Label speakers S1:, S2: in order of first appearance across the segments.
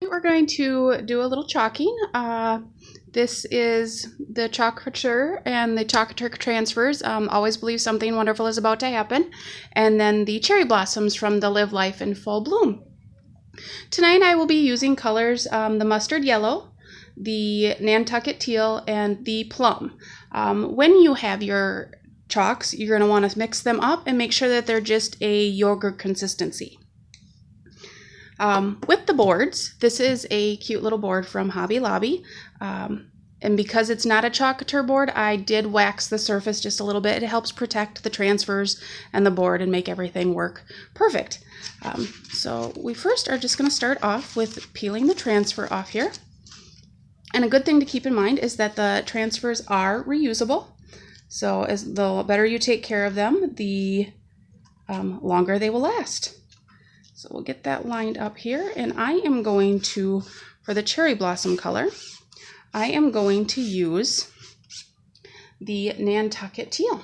S1: We're going to do a little chalking. This is the Couture and the Couture transfers. Always believe something wonderful is about to happen. And then the cherry blossoms from the Live Life in Full Bloom. Tonight I will be using colors, the mustard yellow, the Nantucket teal, and the plum. When you have your chalks, you're going to want to mix them up and make sure that they're just a yogurt consistency. With the boards, this is a cute little board from Hobby Lobby, and because it's not a Couture board, I did wax the surface just a little bit. It helps protect the transfers and the board and make everything work perfect. So we first are just going to start off with peeling the transfer off here. And a good thing to keep in mind is that the transfers are reusable. So as the better you take care of them, the longer they will last. So we'll get that lined up here, and I am going to, for the cherry blossom color, I am going to use the Nantucket teal.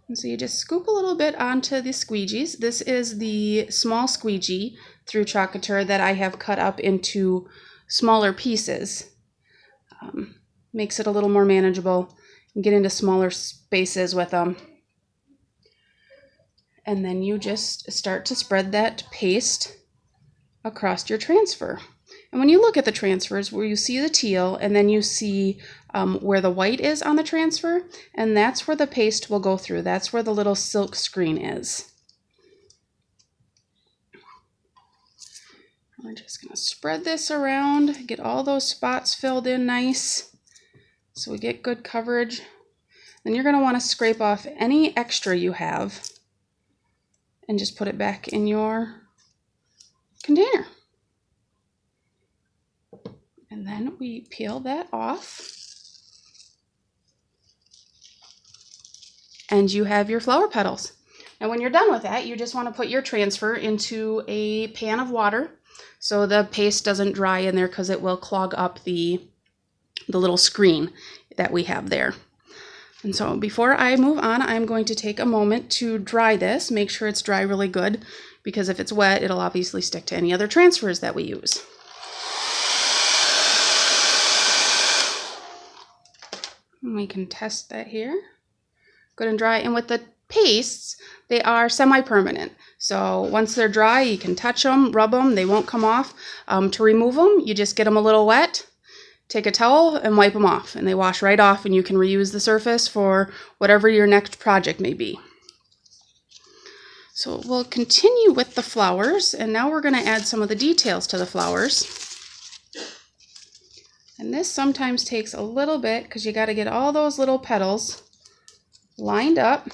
S1: And so you just scoop a little bit onto the squeegees. This is the small squeegee through Couture that I have cut up into smaller pieces. Makes it a little more manageable and get into smaller spaces with them. And then you just start to spread that paste across your transfer. And when you look at the transfers, where you see the teal and then you see where the white is on the transfer, and that's where the paste will go through. That's where the little silk screen is. We're just going to spread this around, get all those spots filled in nice so we get good coverage. Then you're going to want to scrape off any extra you have and just put it back in your container. And then we peel that off. And you have your flower petals. Now when you're done with that, you just want to put your transfer into a pan of water so the paste doesn't dry in there, because it will clog up the little screen that we have there. And so before I move on, I'm going to take a moment to dry this. Make sure it's dry really good, because if it's wet, it'll obviously stick to any other transfers that we use. And we can test that here. Good and dry. And with the pastes, they are semi-permanent. So once they're dry, you can touch them, rub them, they won't come off. To remove them, you just get them a little wet. Take a towel and wipe them off, and they wash right off, and you can reuse the surface for whatever your next project may be. So we'll continue with the flowers, and now we're going to add some of the details to the flowers. And this sometimes takes a little bit, because you got to get all those little petals lined up.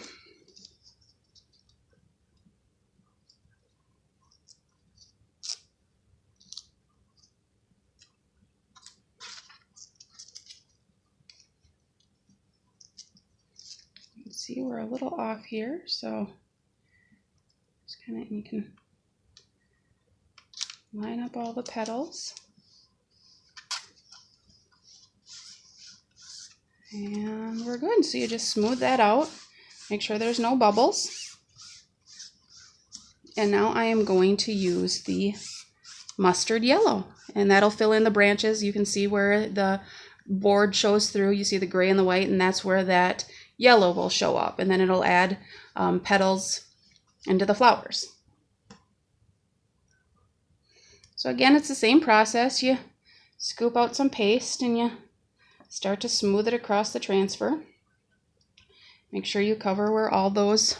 S1: See, we're a little off here, so just kind of, you can line up all the petals. And we're good. So you just smooth that out. Make sure there's no bubbles. And now I am going to use the mustard yellow, and that'll fill in the branches. You can see where the board shows through. You see the gray and the white, and that's where that yellow will show up, and then it'll add petals into the flowers. So again, it's the same process. You scoop out some paste and you start to smooth it across the transfer. Make sure you cover where all those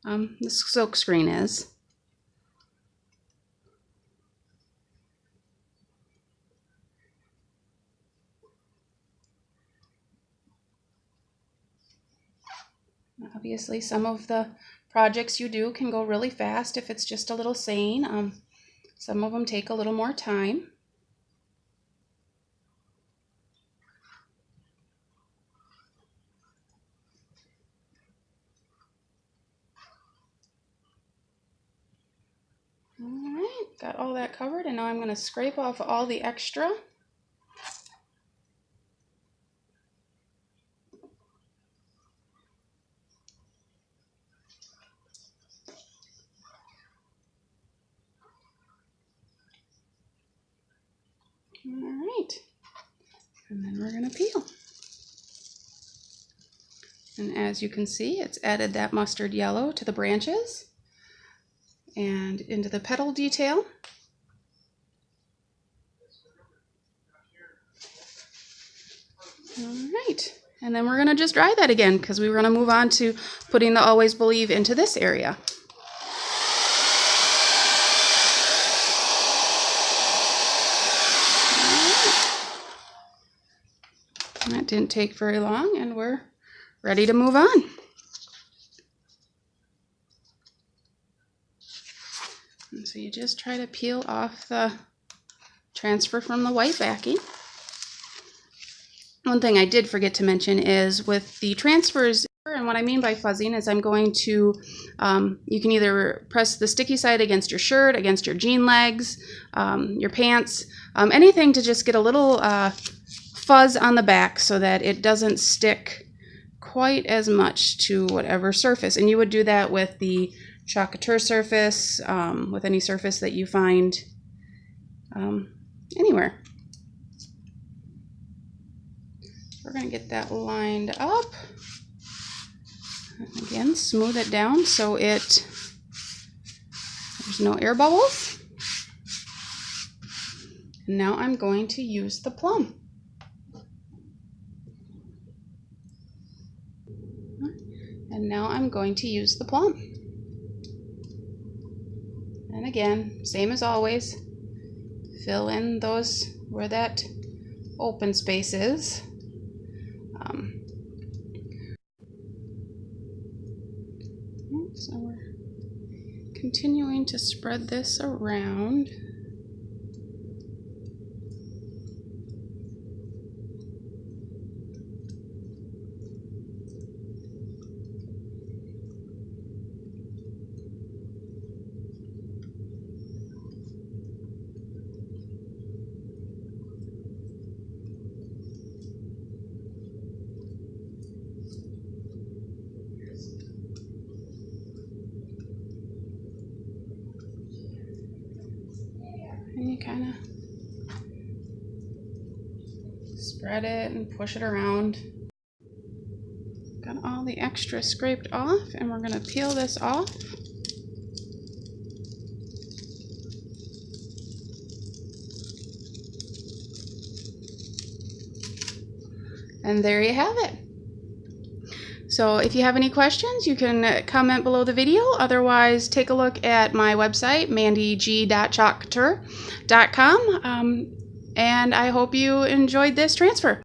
S1: the silk screen is. Obviously, some of the projects you do can go really fast if it's just a little saying. Some of them take a little more time. All right, got all that covered, and now I'm going to scrape off all the extra. All right. And then we're going to peel. And as you can see, it's added that mustard yellow to the branches and into the petal detail. All right. And then we're going to just dry that again because we were going to move on to putting the Always Believe into this area. That didn't take very long, and we're ready to move on. And so you just try to peel off the transfer from the white backing. One thing I did forget to mention is with the transfers, and what I mean by fuzzing is I'm going to, you can either press the sticky side against your shirt, against your jean legs, your pants, anything to just get a little fuzz on the back so that it doesn't stick quite as much to whatever surface. And you would do that with the Chalk Couture surface, with any surface that you find anywhere. We're going to get that lined up. And again, smooth it down so there's no air bubbles. And now I'm going to use the plum. And now I'm going to use the plum. And again, same as always, fill in those where that open space is. So we're continuing to spread this around. And you kind of spread it and push it around. Got all the extra scraped off, and we're going to peel this off. And there you have it. So if you have any questions, you can comment below the video. Otherwise, take a look at my website, mandyg.chalkcouture.com. And I hope you enjoyed this transfer.